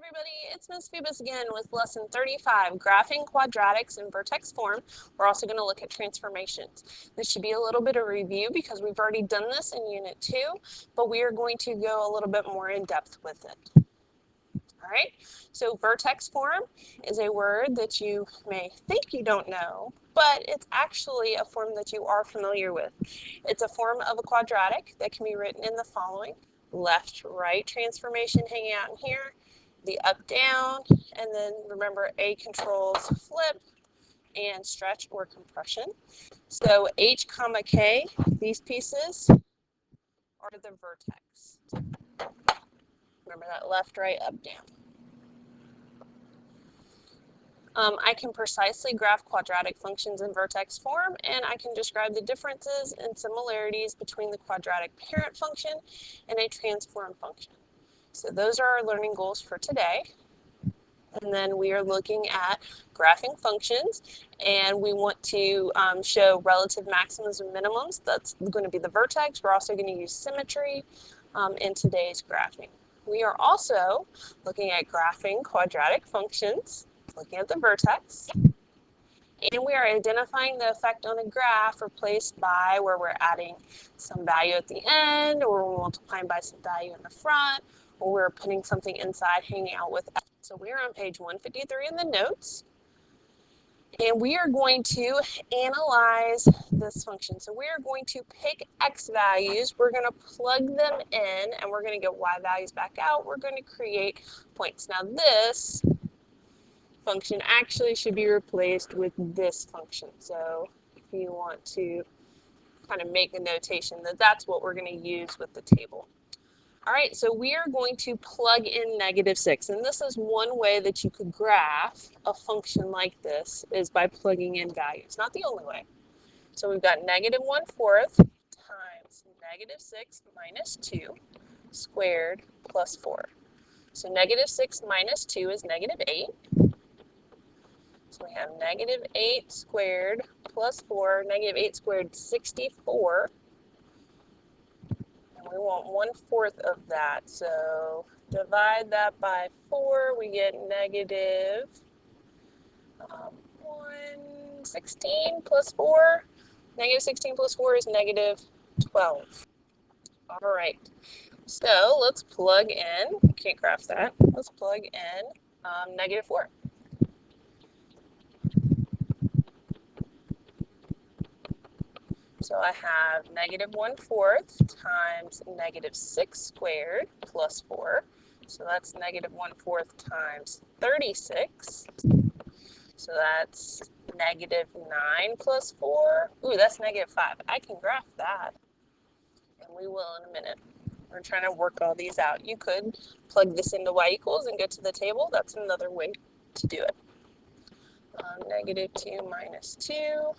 everybody, it's Ms. Phoebus again with lesson 35, graphing quadratics in vertex form. We're also going to look at transformations. This should be a little bit of review because we've already done this in unit 2, but we are going to go a little bit more in depth with it. All right, so vertex form is a word that you may think you don't know, but it's actually a form that you are familiar with. It's a form of a quadratic that can be written in the following: left-right transformation hanging out in here, the up-down, and then remember A controls flip and stretch or compression. So H comma K, these pieces are the vertex. Remember that left, right, up, down. I can precisely graph quadratic functions in vertex form, and I can describe the differences and similarities between the quadratic parent function and a transform function. So those are our learning goals for today. And then we are looking at graphing functions, and we want to show relative maximums and minimums. That's going to be the vertex. We're also going to use symmetry in today's graphing. We are also looking at graphing quadratic functions, looking at the vertex, and we are identifying the effect on a graph replaced by where we're adding some value at the end, or we're multiplying by some value in the front, or we're putting something inside hanging out with. So we are on page 153 in the notes, and we are going to analyze this function. So we are going to pick x values, we're going to plug them in, and we're going to get y values back out. We're going to create points. Now this function actually should be replaced with this function. So if you want to kind of make a notation that that's what we're going to use with the table. All right, so we are going to plug in -6, and this is one way that you could graph a function like this, is by plugging in values. Not the only way. So we've got -1/4 times -6 minus 2 squared plus 4. So -6 minus 2 is -8. So we have -8 squared plus 4, -8 squared, 64. We want 1/4 of that, so divide that by 4, we get -116 plus 4. -16 plus 4 is -12. All right, so let's plug in, can't graph that, let's plug in -4. So I have -1/4 times -6 squared plus 4. So that's -1/4 times 36. So that's -9 plus 4. Ooh, that's -5. I can graph that. And we will in a minute. We're trying to work all these out. You could plug this into y equals and get to the table. That's another way to do it. -2 minus 2.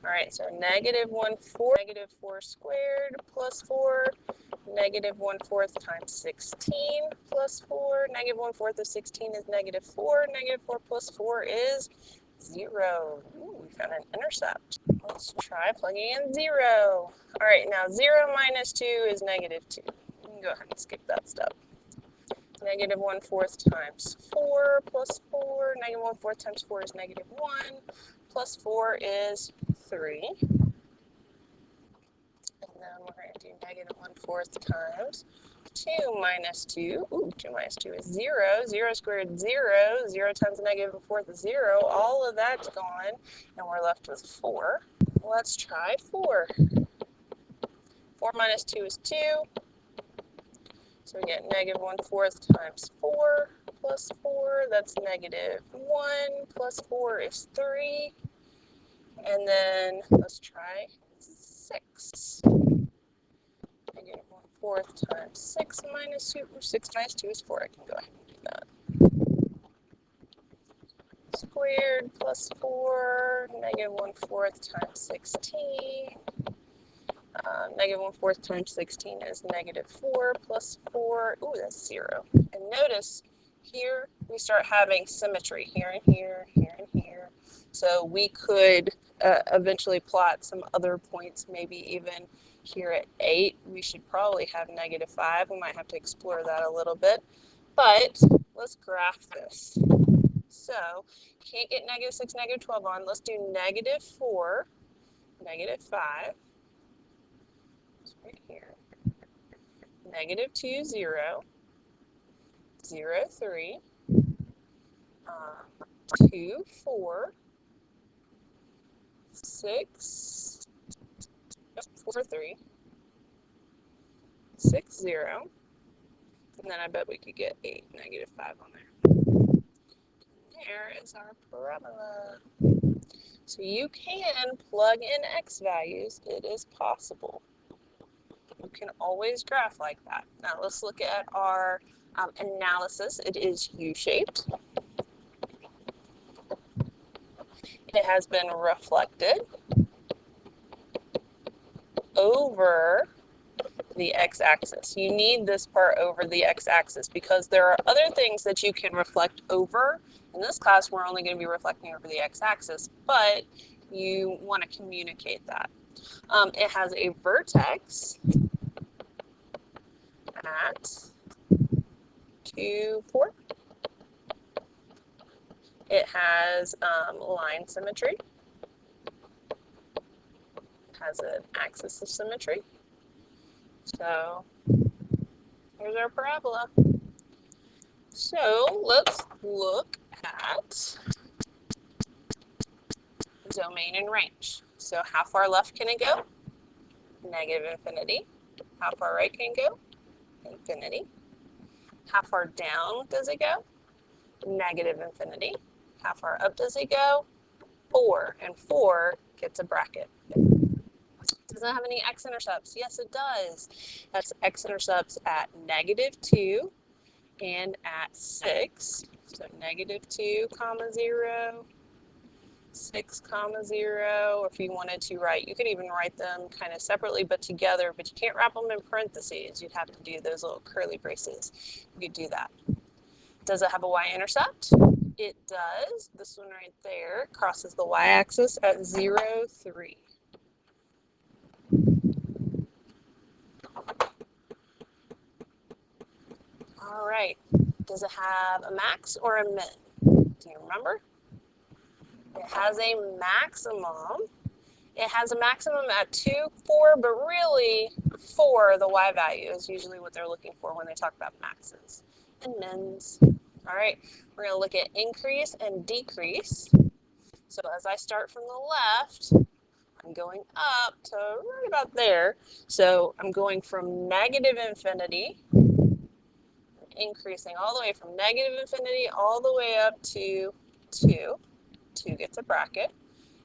All right, so -1/4, -4 squared plus 4, -1/4 times 16 plus 4, -1/4 of 16 is -4, -4 plus 4 is 0. Ooh, we found an intercept. Let's try plugging in 0. All right, now 0 minus 2 is -2. You can go ahead and skip that step. -1/4 times 4 plus 4, -1/4 times 4 is -1, plus 4 is 3. And then we're going to do -1/4 times 2 minus 2. Ooh, 2 minus 2 is 0. 0 squared, 0. 0 times -1/4 is 0. All of that's gone, and we're left with 4. Let's try 4. 4 minus 2 is 2. So we get -1/4 times 4 plus 4. That's -1 plus 4 is 3. And then let's try 6. -1/4 times 6 minus 2. 6 minus 2 is 4. I can go ahead and do that. Squared plus 4. -1/4 times 16. -1/4 times 16 is -4 plus 4. Ooh, that's 0. And notice here we start having symmetry here and here, here and here. So we could eventually plot some other points, maybe even here at 8. We should probably have -5. We might have to explore that a little bit. But let's graph this. So can't get -6, -12 on. Let's do -4, -5. It's right here. -2, 0, 0, 3, 2, 4, 6, 4, 3, 6, 0, and then I bet we could get 8, -5 on there. There is our parabola. So you can plug in x values. It is possible. You can always graph like that. Now let's look at our analysis. It is U-shaped. It has been reflected over the x-axis. You need this part over the x-axis because there are other things that you can reflect over. In this class, we're only going to be reflecting over the x-axis, but you want to communicate that. It has a vertex at 2, 4. It has line symmetry. It has an axis of symmetry. So here's our parabola. So let's look at domain and range. So how far left can it go? -infinity. How far right can it go? Infinity. How far down does it go? -infinity. How far up does it go? 4. And 4 gets a bracket. Does it have any x-intercepts? Yes, it does. That's x-intercepts at -2 and at 6. So -2, 0, 6, 0. If you wanted to write, you could even write them kind of separately but together, but you can't wrap them in parentheses. You'd have to do those little curly braces. You could do that. Does it have a y-intercept? It does. This one right there crosses the y-axis at 0, 3. All right. Does it have a max or a min? Do you remember? It has a maximum. It has a maximum at 2, 4, but really 4, the y value, is usually what they're looking for when they talk about maxes and mins. All right, we're going to look at increase and decrease. So as I start from the left, I'm going up to right about there. So I'm going from -infinity, increasing all the way from -infinity all the way up to 2. 2 gets a bracket.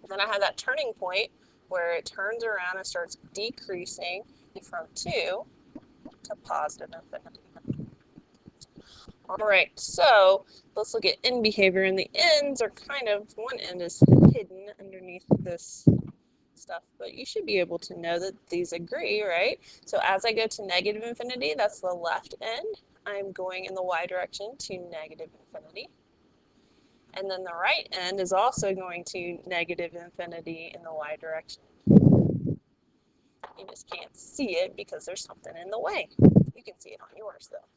And then I have that turning point where it turns around and starts decreasing from 2 to +infinity. All right, so let's look at end behavior, and the ends are kind of, one end is hidden underneath this stuff, but you should be able to know that these agree, right? So as I go to -infinity, that's the left end. I'm going in the y direction to -infinity. And then the right end is also going to -infinity in the y direction. You just can't see it because there's something in the way. You can see it on yours though.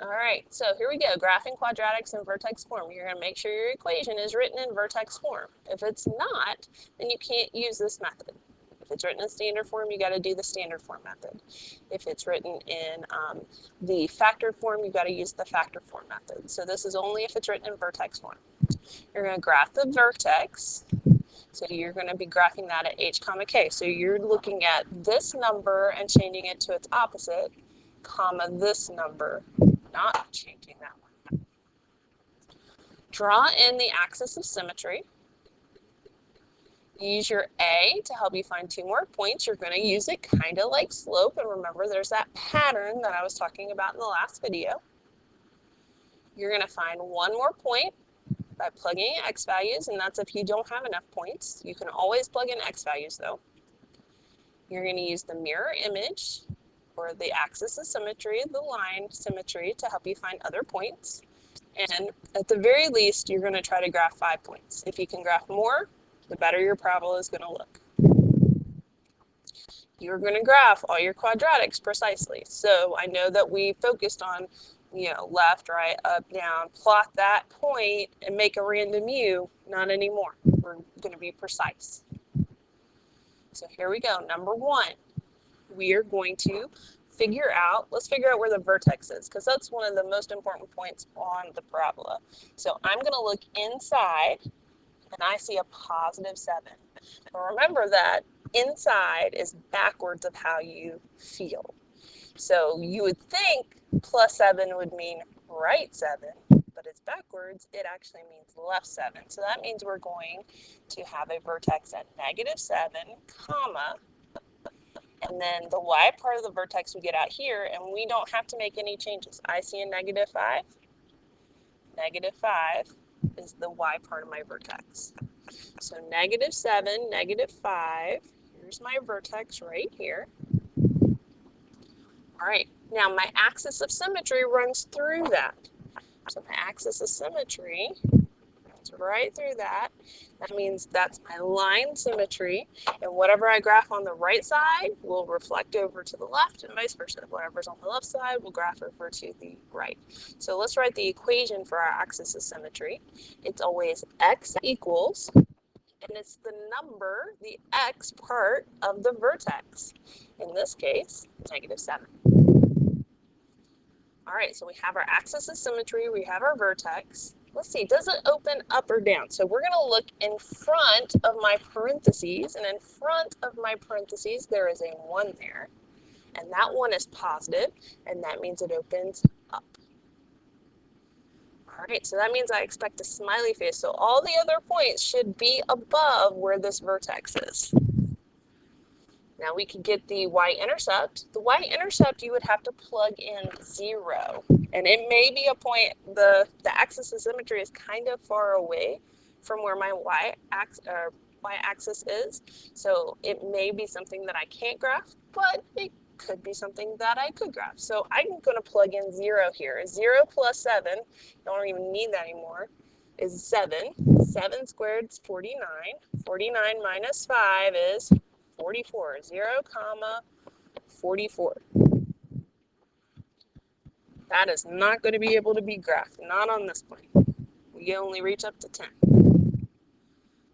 All right, so here we go, graphing quadratics in vertex form. You're going to make sure your equation is written in vertex form. If it's not, then you can't use this method. If it's written in standard form, you got to do the standard form method. If it's written in the factored form, you got to use the factored form method. So this is only if it's written in vertex form. You're going to graph the vertex. So you're going to be graphing that at h, k. So you're looking at this number and changing it to its opposite, comma this number, not changing that one. Draw in the axis of symmetry. Use your A to help you find 2 more points. You're going to use it kind of like slope, and remember there's that pattern that I was talking about in the last video. You're going to find 1 more point by plugging in x values, and that's if you don't have enough points. You can always plug in x values though. You're going to use the mirror image, or the axis of symmetry, the line symmetry, to help you find other points. And at the very least, you're going to try to graph 5 points. If you can graph more, the better your parabola is going to look. you're going to graph all your quadratics precisely. So I know that we focused on, left, right, up, down, plot that point and make a random U. Not anymore. We're going to be precise. So here we go. Number one, we are going to let's figure out where the vertex is, because that's one of the most important points on the parabola. So I'm going to look inside, and I see a +7. But remember that inside is backwards of how you feel. So you would think +7 would mean right 7, but it's backwards. It actually means left 7. So that means we're going to have a vertex at -7, comma, and then the y part of the vertex we get out here, and we don't have to make any changes. I see a -5. -5 is the y part of my vertex. So -7, -5. Here's my vertex right here. All right, now my axis of symmetry runs through that. So my axis of symmetry runs right through that. That means that's my line symmetry, and whatever I graph on the right side will reflect over to the left, and vice versa. Whatever's on the left side will graph over to the right. So let's write the equation for our axis of symmetry. It's always x equals, and it's the number, the x part of the vertex. In this case, -7. All right, so we have our axis of symmetry, we have our vertex. Let's see, does it open up or down? So we're going to look in front of my parentheses, and in front of my parentheses there is a 1 there, and that 1 is positive, and that means it opens up. All right, so that means I expect a smiley face, so all the other points should be above where this vertex is. Now we can get the y-intercept. The y-intercept, you would have to plug in 0. And it may be a point, the axis of symmetry is kind of far away from where my y-axis is. So it may be something that I can't graph, but it could be something that I could graph. So I'm going to plug in 0 here. 0 plus 7, don't even need that anymore, is 7. 7 squared is 49. 49 minus 5 is 44, 0, 44. That is not going to be able to be graphed, not on this plane. We can only reach up to 10.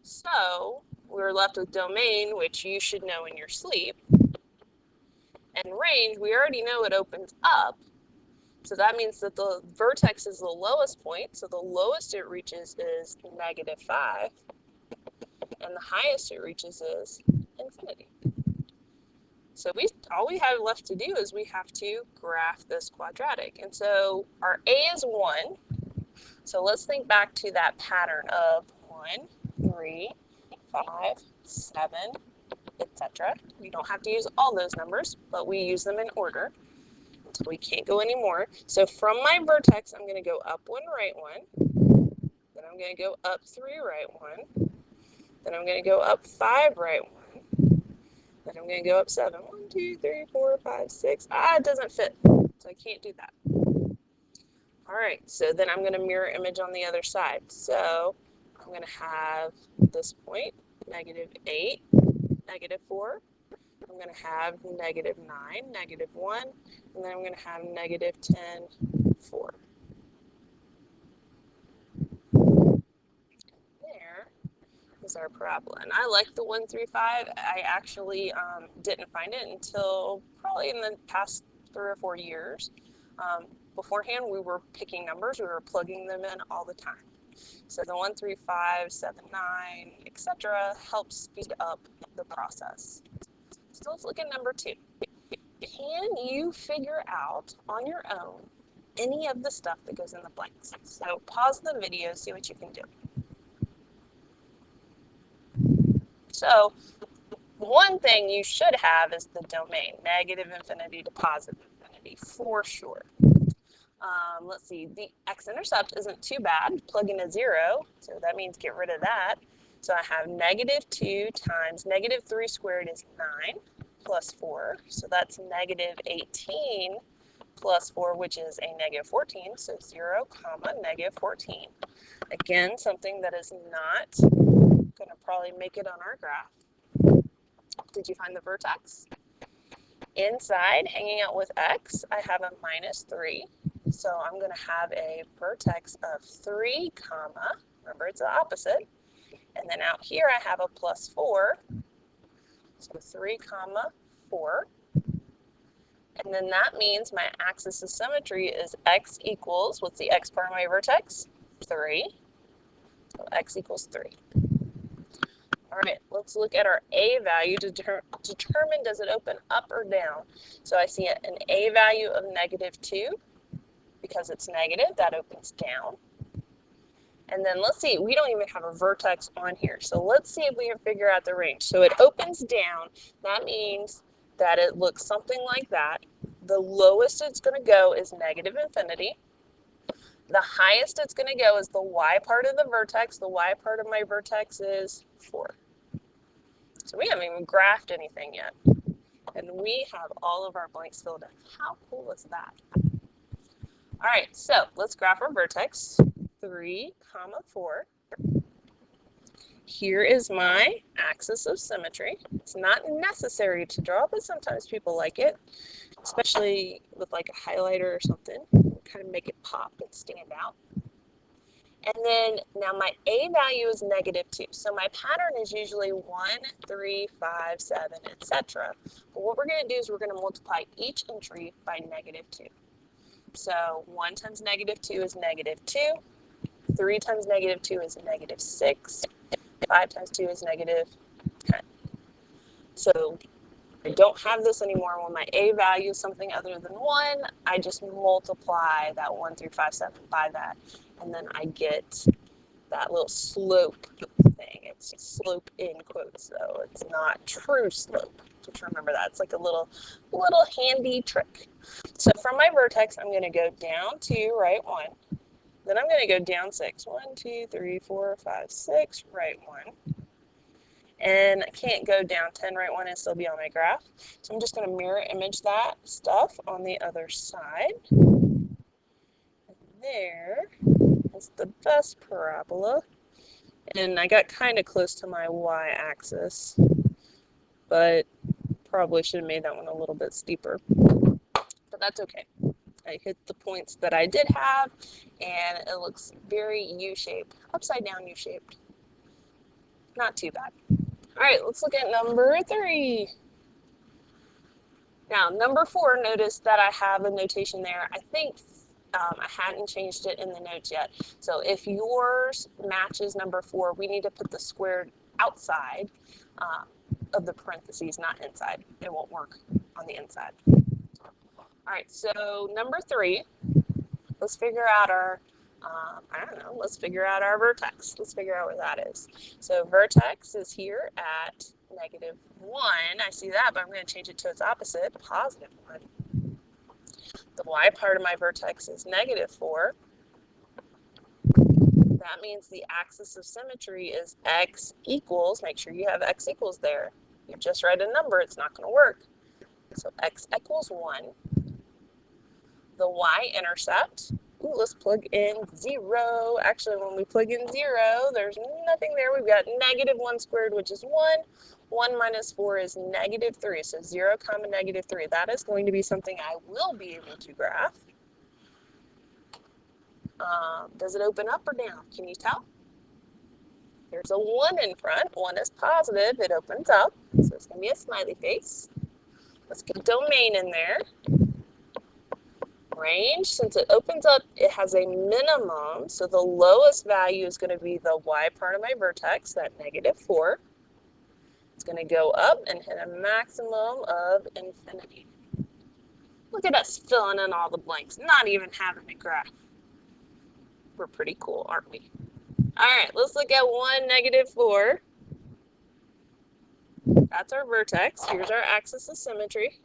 So we're left with domain, which you should know in your sleep. And range, we already know it opens up. So that means that the vertex is the lowest point. So the lowest it reaches is -5. And the highest it reaches is infinity. So all we have left to do is we have to graph this quadratic. And so our A is 1. So let's think back to that pattern of 1, 3, 5, 7, etc. We don't have to use all those numbers, but we use them in order until we can't go anymore. So from my vertex, I'm going to go up 1, right 1. Then I'm going to go up 3, right 1. Then I'm going to go up 5, right 1. Then I'm going to go up 7. 1, 2, 3, 4, 5, 6. It doesn't fit, so I can't do that. All right, so then I'm going to mirror image on the other side. So I'm going to have this point, -8, -4. I'm going to have -9, -1, and then I'm going to have -10, 4. There is our parabola. And I like the 1, 3, 5. I actually didn't find it until probably in the past 3 or 4 years. Beforehand, we were picking numbers, we were plugging them in all the time. So the 1, 3, 5, 7, 9, etc. helps speed up the process. So let's look at number 2. Can you figure out on your own any of the stuff that goes in the blanks? So pause the video, see what you can do. So one thing you should have is the domain, -infinity to +infinity, for sure. Let's see, the x-intercept isn't too bad. Plug in a 0, so that means get rid of that. So I have -2 times -3 squared is 9 plus 4. So that's -18 plus 4, which is a -14. So 0, -14. Again, something that is not going to probably make it on our graph. Did you find the vertex? inside, hanging out with x, I have a minus 3. So I'm going to have a vertex of 3, comma, remember it's the opposite. And then out here I have a plus 4. So 3, comma, 4. And then that means my axis of symmetry is x equals, what's the x part of my vertex? 3. So x equals 3. All right, let's look at our a value to determine does it open up or down. So I see an a value of -2. Because it's negative, that opens down. And then let's see, we don't even have a vertex on here. So let's see if we can figure out the range. So it opens down. That means that it looks something like that. The lowest it's going to go is -infinity. The highest it's going to go is the y part of the vertex. The y part of my vertex is 4. So we haven't even graphed anything yet. And we have all of our blanks filled in. How cool is that? All right, so let's graph our vertex. 3, 4. Here is my axis of symmetry. It's not necessary to draw, but sometimes people like it, especially with like a highlighter or something. Kind of make it pop and stand out. And then now my a value is -2. So my pattern is usually 1, 3, 5, 7, etc. But what we're going to do is we're going to multiply each entry by -2. So 1 times -2 is -2. 3 times -2 is -6. 5 times 2 is -10. So I don't have this anymore. When my a value is something other than 1, I just multiply that 1 through 5, 7 by that. And then I get that little slope thing. It's slope in quotes, so it's not true slope. Just remember that. It's like a little handy trick. So from my vertex, I'm going to go down 2, right 1. Then I'm going to go down 6. 1, 2, 3, 4, 5, 6, right 1. And I can't go down 10, right 1 and still be on my graph. So I'm just going to mirror image that stuff on the other side. And there is the best parabola. And I got kind of close to my y-axis, but probably should have made that one a little bit steeper. But that's okay. I hit the points that I did have, and it looks very U-shaped, upside down U-shaped. Not too bad. All right, let's look at number 3. Now, number 4, notice that I have a notation there. I think I hadn't changed it in the notes yet. So if yours matches number 4, we need to put the squared outside of the parentheses, not inside. It won't work on the inside. All right, so number 3, let's figure out our, let's figure out our vertex. Let's figure out where that is. So vertex is here at -1. I see that, but I'm going to change it to its opposite, +1. The y part of my vertex is -4. That means the axis of symmetry is x equals, make sure you have x equals there. You just write a number, it's not going to work. So x equals 1. The y-intercept, let's plug in 0. Actually, when we plug in 0, there's nothing there. We've got -1 squared, which is 1. 1 minus 4 is -3. So 0, -3. That is going to be something I will be able to graph. Does it open up or down? Can you tell? There's a 1 in front. 1 is positive. It opens up. So it's going to be a smiley face. Let's get domain in there. Range, since it opens up, it has a minimum. So the lowest value is going to be the y part of my vertex, that -4. It's going to go up and hit a maximum of infinity. Look at us filling in all the blanks, not even having a graph. We're pretty cool, aren't we? All right, let's look at 1, -4. That's our vertex. Here's our axis of symmetry.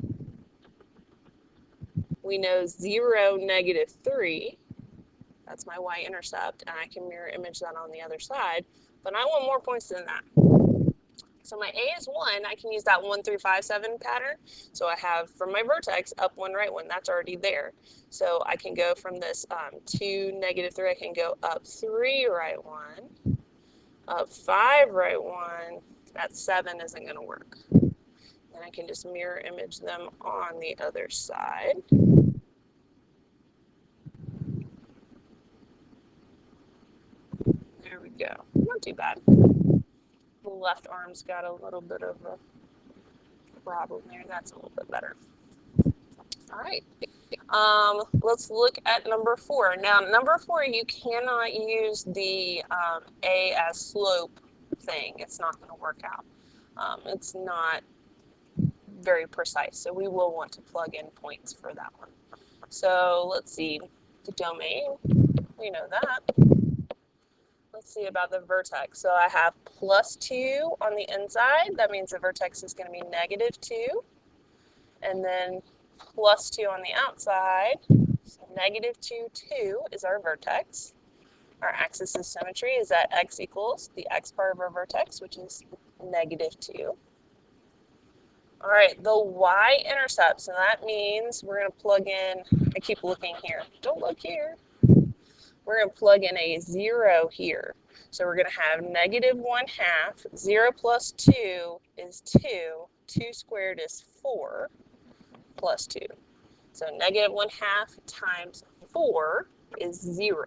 We know 0, -3. That's my y-intercept, and I can mirror image that on the other side. But I want more points than that. So my a is 1. I can use that 1 through 5, 7 pattern. So I have from my vertex up 1, right 1. That's already there. So I can go from this 2, -3. I can go up 3, right 1. Up 5, right 1. That 7 isn't going to work. And I can just mirror image them on the other side. There we go. Not too bad. The left arm's got a little bit of a problem there. That's a little bit better. All right. Let's look at number 4. Now, number 4, you cannot use the A as slope thing. It's not going to work out. It's not very precise, so we will want to plug in points for that one. So let's see, the domain, we know that. Let's see about the vertex. So I have +2 on the inside. That means the vertex is going to be -2. And then +2 on the outside. So -2, 2 is our vertex. Our axis of symmetry is that x equals the x part of our vertex, which is -2. All right, the y-intercept, so that means we're going to plug in, I keep looking here, don't look here. We're going to plug in a 0 here. So we're going to have -1/2, 0 plus 2 is 2, 2 squared is 4, plus 2. So -1/2 times 4 is 0.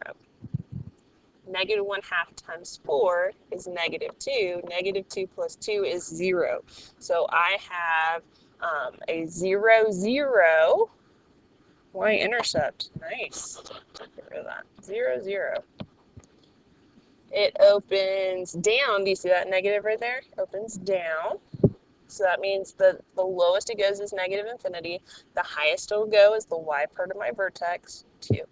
-1/2 times 4 is -2. -2 plus 2 is 0. So I have a 0, 0 y-intercept. Nice. Get rid of that. 0, 0. It opens down. Do you see that negative right there? It opens down. So that means that the lowest it goes is -infinity. The highest it'll go is the y part of my vertex, 2.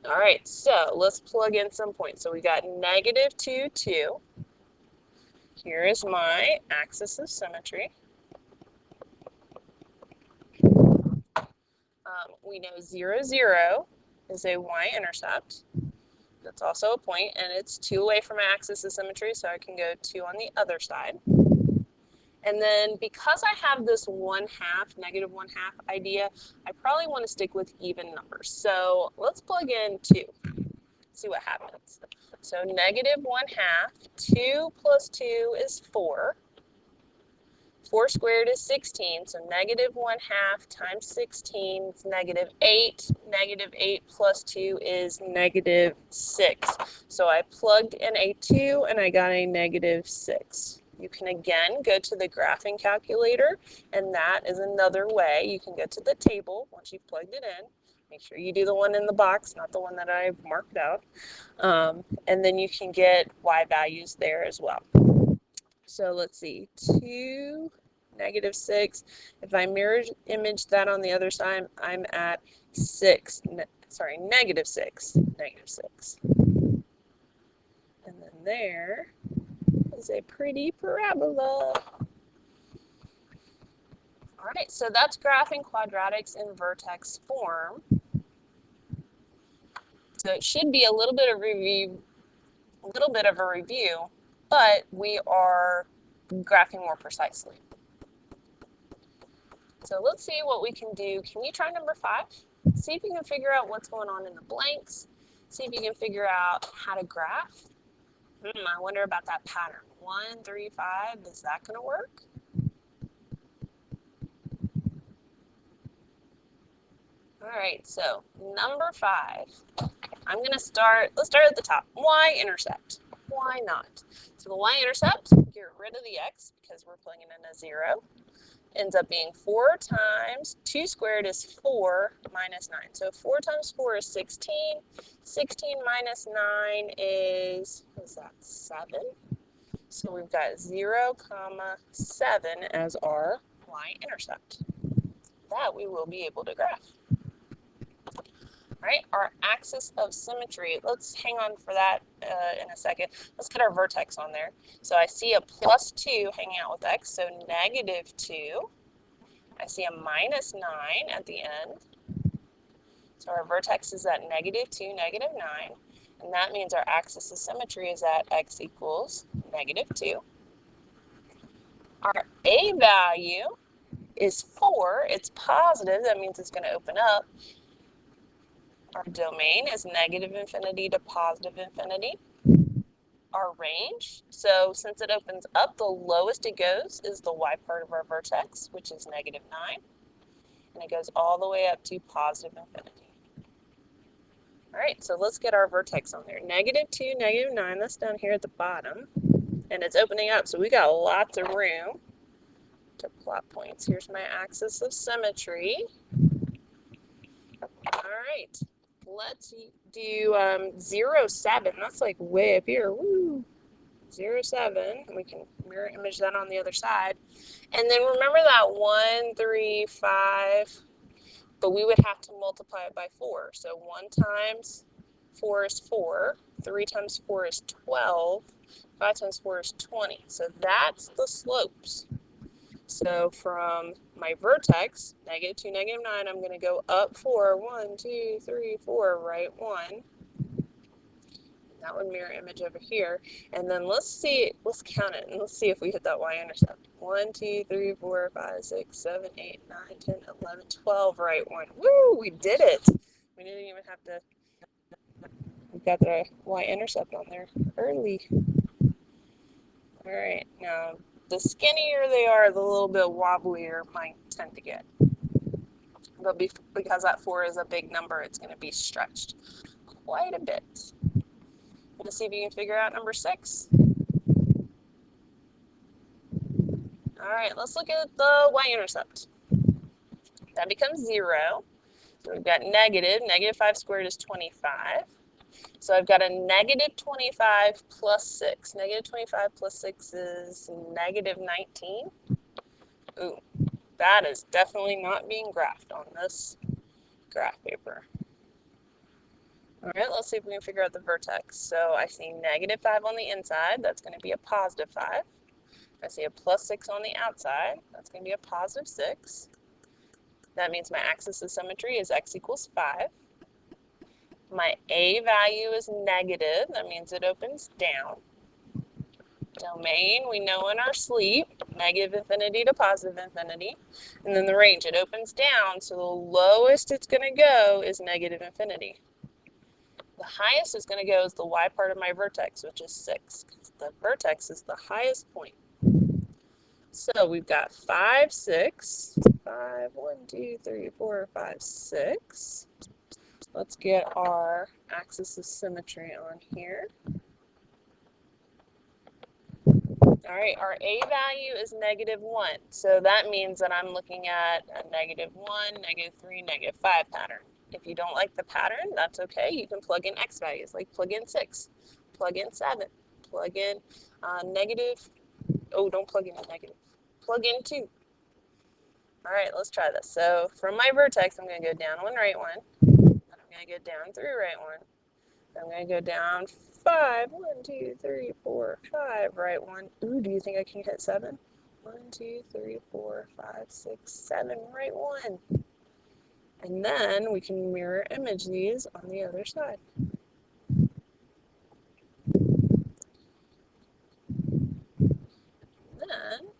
All right, so let's plug in some points. So we got -2, 2. Here is my axis of symmetry. We know 0, 0 is a y-intercept. That's also a point, and it's 2 away from my axis of symmetry, so I can go 2 on the other side. And then because I have this -1/2 idea, I probably want to stick with even numbers. So let's plug in 2, see what happens. So -1/2, 2 plus 2 is 4. 4 squared is 16, so -1/2 times 16 is -8. -8 plus 2 is -6. So I plugged in a 2 and I got a -6. You can again go to the graphing calculator, and that is another way. You can go to the table once you've plugged it in. Make sure you do the one in the box, not the one that I've marked out. And then you can get y values there as well. So let's see, 2, -6. If I mirror image that on the other side, I'm at 6, sorry, -6, -6. And then there is a pretty parabola. All right, so that's graphing quadratics in vertex form. So it should be a little bit of a review, but we are graphing more precisely. So let's see what we can do. Can you try number 5? See if you can figure out what's going on in the blanks. See if you can figure out how to graph. I wonder about that pattern. 1, 3, 5, is that going to work? All right, so number 5. I'm going to let's start at the top. Y-intercept. Why not? So the y-intercept, get rid of the x because we're plugging in a 0. Ends up being 4 times 2 squared is 4 minus 9. So 4 times 4 is 16. 16 minus 9 is, what is that, 7? So we've got 0, 7 as our y-intercept. That we will be able to graph. All right, our axis of symmetry. Let's hang on for that in a second. Let's get our vertex on there. So I see a +2 hanging out with x, so -2. I see a -9 at the end. So our vertex is at -2, -9. And that means our axis of symmetry is at x equals -2. Our a value is 4. It's positive. That means it's going to open up. Our domain is -infinity to +infinity. our range. So since it opens up, the lowest it goes is the y part of our vertex, which is -9. And it goes all the way up to positive infinity. All right, so let's get our vertex on there. -2, -9, that's down here at the bottom. And it's opening up, so we got lots of room to plot points. Here's my axis of symmetry. All right, let's do 0, 7. That's like way up here. Woo! 0, 7. We can mirror image that on the other side. And then remember that 1, 3, 5, but we would have to multiply it by 4. So 1 times 4 is 4, 3 times 4 is 12, 5 times 4 is 20. So that's the slopes. So from my vertex, -2, -9, I'm going to go up 4, 1, 2, 3, 4, right 1. That would mirror image over here. And then let's count it, and let's see if we hit that y-intercept. 1, 2, 3, 4, 5, 6, 7, 8, 9, 10, 11, 12, right 1. Woo, we did it. We didn't even have to, we got the y-intercept on there early. All right, now the skinnier they are, the little bit wobblier mine tend to get. But because that 4 is a big number, it's going to be stretched quite a bit. Let's see if you can figure out number 6. All right, let's look at the y-intercept. That becomes 0. So we've got negative. -5 squared is 25. So I've got a -25 plus 6. -25 plus 6 is -19. Ooh, that is definitely not being graphed on this graph paper. All right, let's see if we can figure out the vertex. So I see -5 on the inside. That's going to be a +5. I see a +6 on the outside. That's going to be a +6. That means my axis of symmetry is x equals 5. My a value is negative. That means it opens down. Domain, we know in our sleep, -infinity to positive infinity. And then the range, it opens down. So the lowest it's going to go is -infinity. The highest it's going to go is the y part of my vertex, which is 6. The vertex is the highest point. So we've got 5, 6, 5, 1, 2, 3, 4, 5, 6. Let's get our axis of symmetry on here. All right, our a value is -1. So that means that I'm looking at a -1, -3, -5 pattern. If you don't like the pattern, that's okay. You can plug in x values, like plug in 6, plug in 7, plug in negative. Oh, don't plug in a negative. Plug in 2. All right, let's try this. So from my vertex, I'm going to go down 1, right 1. Then I'm going to go down 3, right 1. Then I'm going to go down 5, 1, 2, 3, 4, 5, right 1. Ooh, do you think I can hit 7? 1, 2, 3, 4, 5, 6, 7, right 1. And then we can mirror image these on the other side. Then,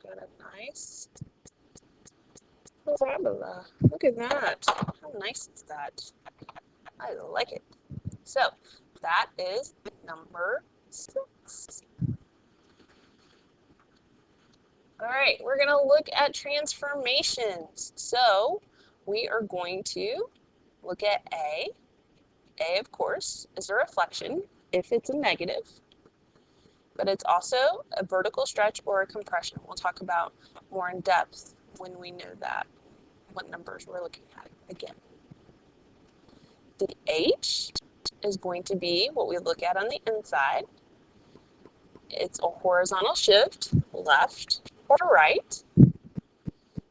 got a nice parabola. Look at that. How nice is that? I like it. So, that is number 6. All right, we're going to look at transformations. So, we are going to look at A. A, of course, is a reflection if it's a negative, but it's also a vertical stretch or a compression. We'll talk about more in depth when we know that, what numbers we're looking at again. The H is going to be what we look at on the inside. It's a horizontal shift, left or right.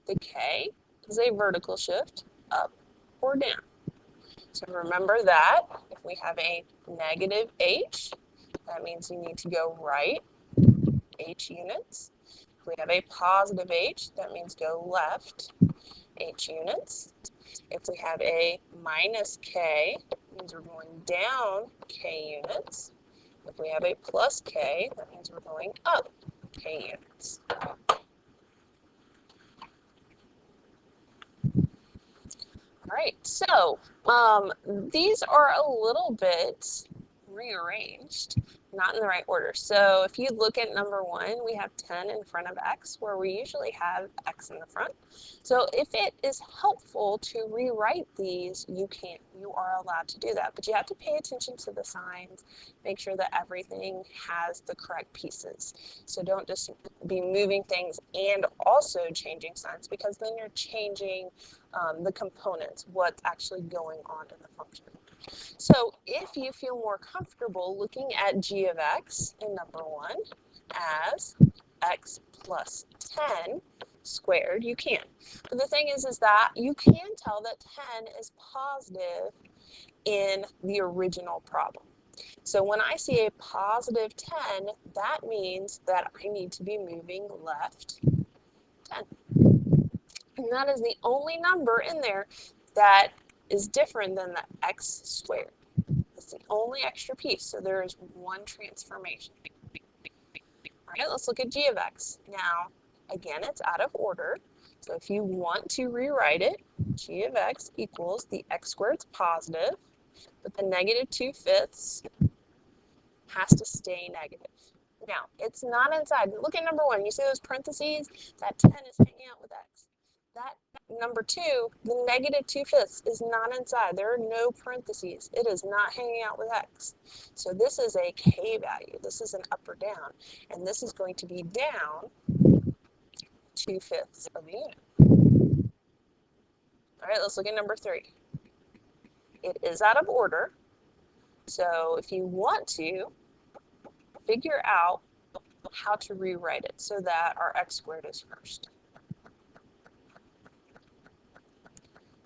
The K is a vertical shift, up or down. So remember that if we have a negative H, that means you need to go right, H units. If we have a positive H, that means go left, H units. If we have a minus K, that means we're going down, K units. If we have a plus K, that means we're going up, K units. All right, so these are a little bit rearranged. not in the right order. So if you look at number 1, we have 10 in front of x, where we usually have x in the front. So if it is helpful to rewrite these, you are allowed to do that. But you have to pay attention to the signs, make sure that everything has the correct pieces. So don't just be moving things and also changing signs, because then you're changing the components, what's actually going on in the function. So if you feel more comfortable looking at g of x in number 1 as x plus 10 squared, you can. But the thing is that you can tell that 10 is positive in the original problem. So when I see a positive 10, that means that I need to be moving left 10. And that is the only number in there that is different than the x squared. It's the only extra piece, so there is one transformation. All right, let's look at g of x. Now, again, it's out of order. So if you want to rewrite it, g of x equals the x squared is positive, but the negative 2/5 has to stay negative. Now, it's not inside. Look at number 1. You see those parentheses? That 10 is hanging out with x. That number 2, the negative 2/5 is not inside. There are no parentheses. It is not hanging out with x. So this is a k value. This is an up or down. And this is going to be down 2/5 of a unit. All right, let's look at number 3. It is out of order. So if you want to, figure out how to rewrite it so that our x squared is first.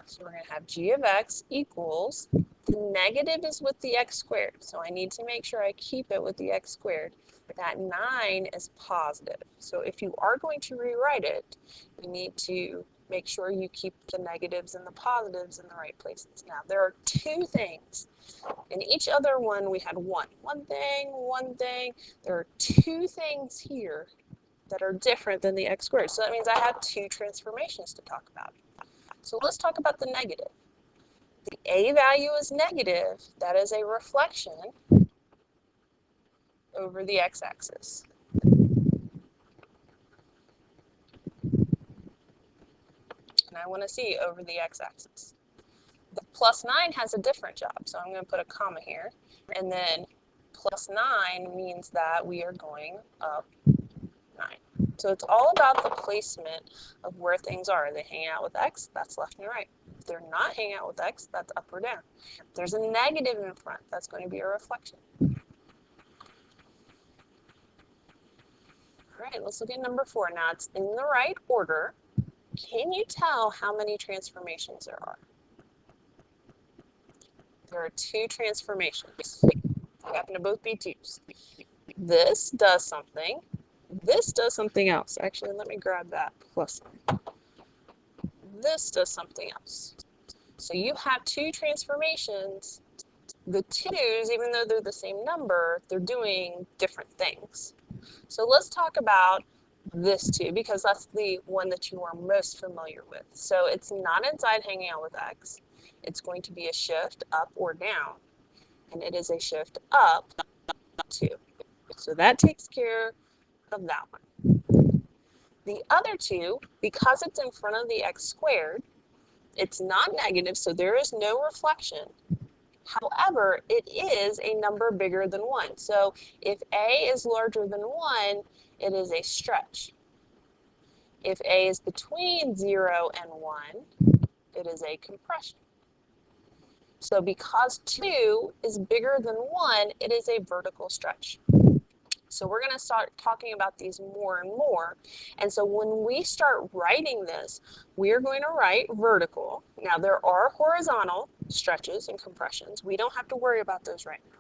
So we're going to have g of x equals, the negative is with the x squared, so I need to make sure I keep it with the x squared. That 9 is positive. So if you are going to rewrite it, you need to make sure you keep the negatives and the positives in the right places. Now, there are 2 things. In each other one, we had one thing. There are 2 things here that are different than the x squared. So that means I have 2 transformations to talk about. So let's talk about the negative. The a value is negative. That is a reflection over the x-axis. And I want to see over the x-axis. The plus 9 has a different job, so I'm going to put a comma here. And then plus 9 means that we are going up 9. So it's all about the placement of where things are. Are they hanging out with x? That's left and right. If they're not hanging out with x, that's up or down. If there's a negative in front, that's going to be a reflection. All right, let's look at number 4. Now it's in the right order. Can you tell how many transformations there are? There are 2 transformations. They happen to both be 2's. This does something. This does something else. Actually, let me grab that plus. This does something else. So you have 2 transformations. The 2's, even though they're the same number, they're doing different things. So let's talk about this 2, because that's the one that you are most familiar with. So it's not inside hanging out with x. It's going to be a shift up or down. And it is a shift up 2. So that takes care of that one. The other 2, because it's in front of the x squared, it's not negative, so there is no reflection. However, it is a number bigger than 1. So if a is larger than 1, it is a stretch. If a is between 0 and 1, it is a compression. So because 2 is bigger than 1, it is a vertical stretch. So we're going to start talking about these more and more. And so when we start writing this, we're going to write vertical. Now there are horizontal stretches and compressions. We don't have to worry about those right now.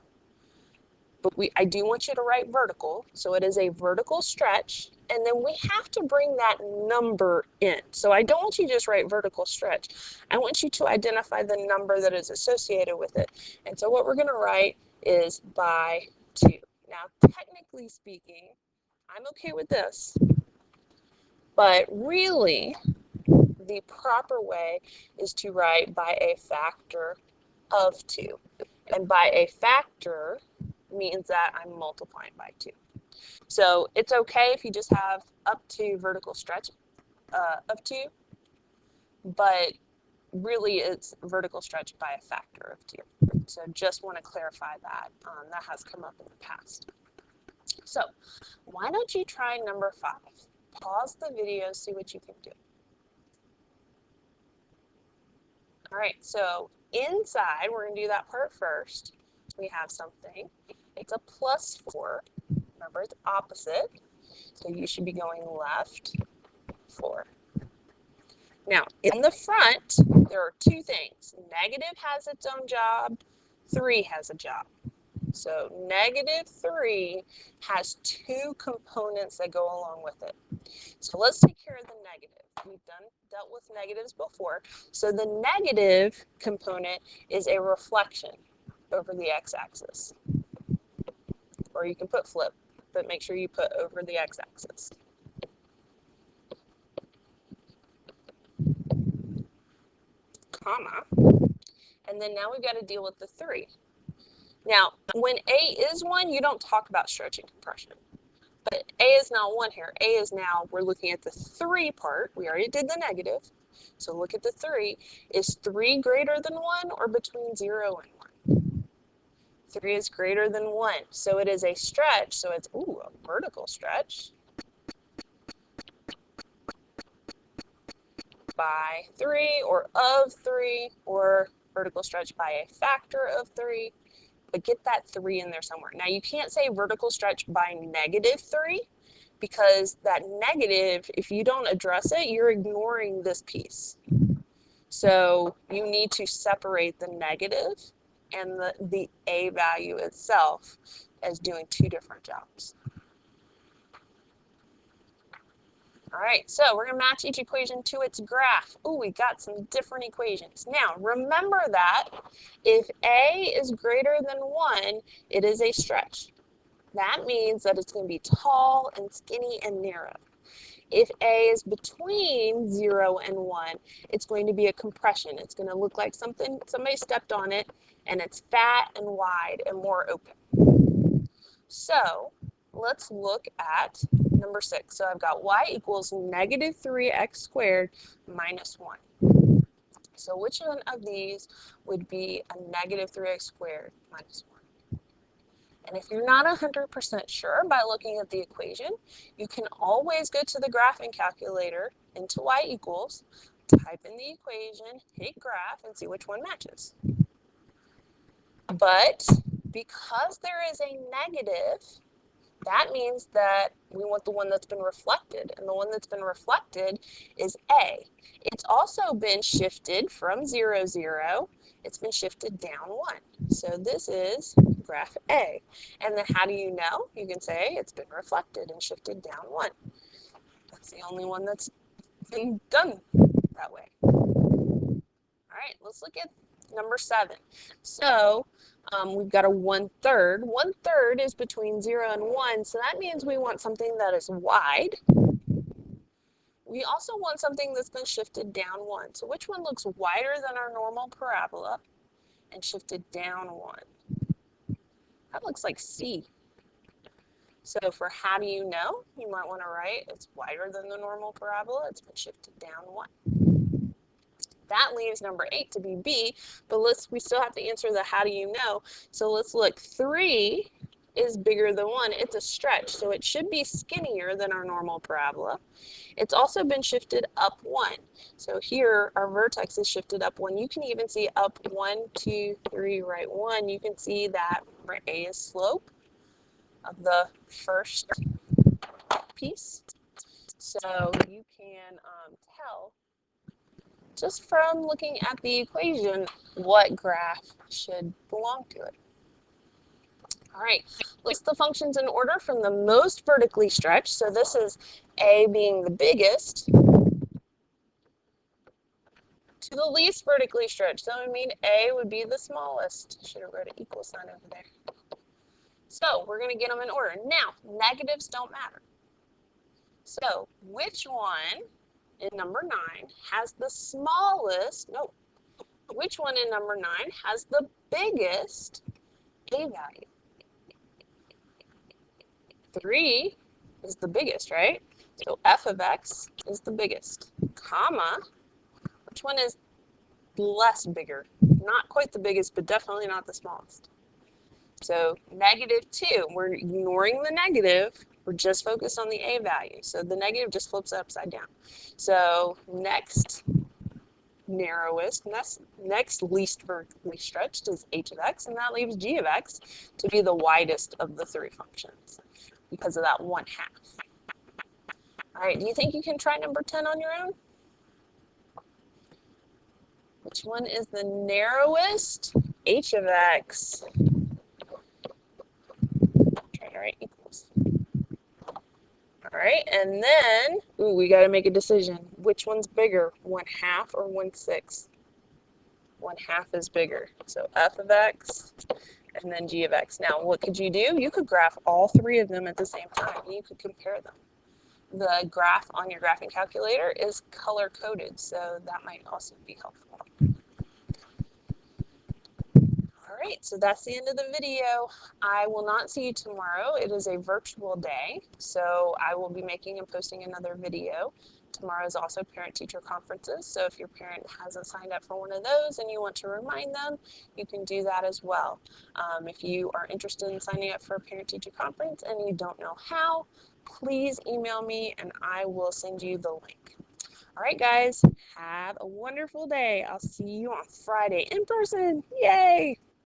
But I do want you to write vertical. So it is a vertical stretch. And then we have to bring that number in. So I don't want you to just write vertical stretch. I want you to identify the number that is associated with it. And so what we're going to write is by 2. Now, technically speaking, I'm okay with this, but really the proper way is to write by a factor of 2. And by a factor, means that I'm multiplying by 2. So it's okay if you just have up to vertical stretch of 2, but really it's vertical stretch by a factor of 2. So just want to clarify that. That has come up in the past. So why don't you try number 5? Pause the video, see what you can do. All right, so inside, we're going to do that part first. We have something. It's a +4. Remember, it's opposite. So you should be going left 4. Now, in the front, there are 2 things. Negative has its own job. 3 has a job. So -3 has 2 components that go along with it. So let's take care of the negative. We've dealt with negatives before. So the negative component is a reflection over the x-axis. Or you can put flip, but make sure you put over the x-axis. Comma. And then now we've got to deal with the 3. Now, when A is 1, you don't talk about stretching compression. But A is now 1 here. A is now, we're looking at the 3 part. We already did the negative. So look at the 3. Is 3 greater than 1 or between 0 and 1? 3 is greater than 1. So it is a stretch. So it's, ooh, a vertical stretch by 3 or of 3, or vertical stretch by a factor of 3. But get that 3 in there somewhere. Now you can't say vertical stretch by -3, because that negative, if you don't address it, you're ignoring this piece. So you need to separate the negative and the A value itself as doing 2 different jobs. All right, so we're going to match each equation to its graph. Ooh, we got some different equations. Now, remember that if A is greater than 1, it is a stretch. That means that it's going to be tall and skinny and narrow. If A is between 0 and 1, it's going to be a compression. It's going to look like somebody stepped on it, and it's fat and wide and more open. So let's look at number 6. So I've got y equals -3x squared minus 1. So which one of these would be a -3x squared minus 1? And if you're not 100% sure by looking at the equation, you can always go to the graphing calculator into y equals, type in the equation, hit graph, and see which one matches. But because there is a negative, that means that we want the one that's been reflected, and the one that's been reflected is A. It's also been shifted from 0, 0. It's been shifted down 1. So this is graph A. And then how do you know? You can say it's been reflected and shifted down 1. That's the only one that's been done that way. All right, let's look at number 7. So we've got a 1/3. 1/3 is between 0 and 1, so that means we want something that is wide. We also want something that's been shifted down 1. So which one looks wider than our normal parabola and shifted down 1? That looks like C. So for how do you know, you might want to write it's wider than the normal parabola. It's been shifted down 1. That leaves number 8 to be B, but we still have to answer the how do you know. So let's look. 3 is bigger than 1. It's a stretch, so it should be skinnier than our normal parabola. It's also been shifted up 1. So here our vertex is shifted up 1. You can even see up 1, 2, 3, right 1. You can see that A is slope of the first piece. So you can tell just from looking at the equation what graph should belong to it. All right, list the functions in order from the most vertically stretched. So this is A being the biggest to the least vertically stretched. So that would mean A would be the smallest. Should have wrote an equal sign over there. So we're going to get them in order. Now, negatives don't matter. So which one in number 9 has the smallest, which one in number 9 has the biggest A value? 3 is the biggest, right? So f of x is the biggest, comma, which one is less bigger? Not quite the biggest, but definitely not the smallest. So -2, we're ignoring the negative. We're just focused on the a value. So the negative just flips upside down. So next narrowest, next least vertically stretched is h of x, and that leaves g of x to be the widest of the 3 functions because of that 1/2. All right, do you think you can try number 10 on your own? Which one is the narrowest? H of x. Try to write equals. All right, and then, ooh, we got to make a decision. Which one's bigger, 1/2 or 1/6? 1/2 is bigger. So f of x and then g of x. Now, what could you do? You could graph all 3 of them at the same time, and you could compare them. The graph on your graphing calculator is color-coded, so that might also be helpful. All right, so that's the end of the video. I will not see you tomorrow. It is a virtual day, so I will be making and posting another video. Tomorrow is also parent-teacher conferences, so if your parent hasn't signed up for one of those and you want to remind them, you can do that as well. If you are interested in signing up for a parent-teacher conference and you don't know how, please email me and I will send you the link. All right, guys, have a wonderful day. I'll see you on Friday in person. Yay!